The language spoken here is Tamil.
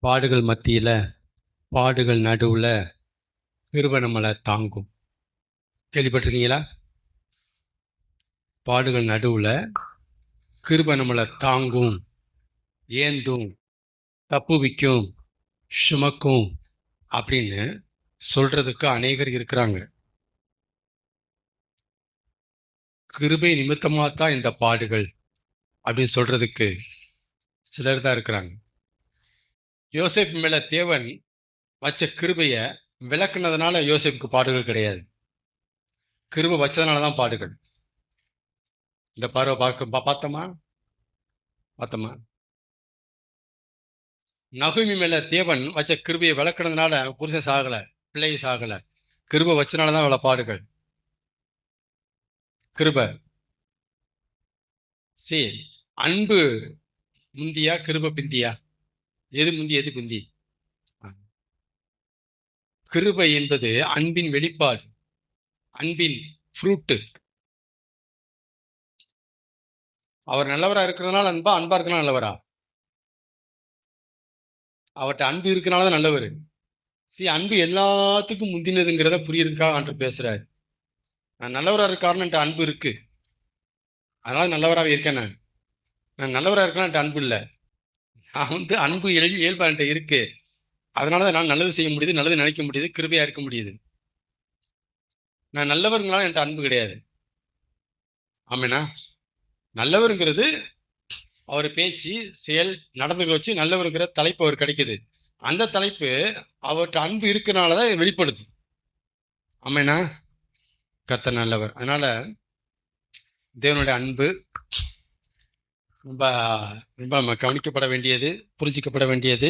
பாடுகள் மத்தியில, பாடுகள் நடுவுல கிருபை நம்மளை தாங்கும். கேள்விப்பட்டிருக்கீங்களா? பாடுகள் நடுவுல கிருபை நம்மளை தாங்கும், ஏந்தும், தப்புவிக்கும், சுமக்கும் அப்படின்னு சொல்றதுக்கு அநேகர் இருக்கிறாங்க. கிருபை நிமித்தமாத்தான் இந்த பாடுகள் அப்படின்னு சொல்றதுக்கு சிலர் தான் இருக்கிறாங்க. யோசேப் மேல தேவன் வச்ச கிருபைய விளக்குனதுனால யோசேப்புக்கு பாடுகள் கிடையாது. கிருபை வச்சதுனாலதான் பாடுகள். இந்த பார்வை பார்த்தோமா? நகுமி மேல தேவன் வச்ச கிருபையை விளக்குனதுனால புருஷன் சாகல, பிள்ளை சாகல. கிருபை வச்சனாலதான் அவளை பாடுகள். கிருபை சரி, அன்பு முந்தியா கிருபை பிந்தியா? எது முந்தி எது பிந்தி? கிருபை என்பது அன்பின் வெளிப்பாடு, அன்பின் ஃப்ரூட்டு. அவர் நல்லவரா இருக்கிறதுனால அன்பா, அன்பா இருக்கனால நல்லவரா? அவர்கிட்ட அன்பு இருக்கனாலதான் நல்லவர். அன்பு எல்லாத்துக்கும் முந்தினதுங்கிறத புரியறதுக்காக அன்று பேசுறாரு. நான் நல்லவரா இருக்காருன்னு அன்பு இருக்கு, அதனால நல்லவராகவே இருக்கேன். நான் நல்லவரா இருக்கேன், அன்பு இல்லை. நான் அன்பு இயல்பா என்கிட்ட இருக்கு, அதனாலதான் நான் நல்லது செய்ய முடியுது, நல்லது நினைக்க முடியுது, கிருபையா இருக்க முடியுது. நான் நல்லவருங்களால என்கிட்ட அன்பு கிடையாது. ஆமேனா? நல்லவருங்கிறது அவர் பேச்சு செயல் நடந்துக்க வச்சு நல்லவருங்கிற தலைப்பு அவர் கிடைக்குது. அந்த தலைப்பு அவர்கிட்ட அன்பு இருக்கனாலதான் வெளிப்படுது. ஆமேனா? கர்த்தர் நல்லவர். அதனால தேவனுடைய அன்பு ரொம்ப ரொம்ப கவனிக்கப்பட வேண்டியது, புரிஞ்சிக்கப்பட வேண்டியது.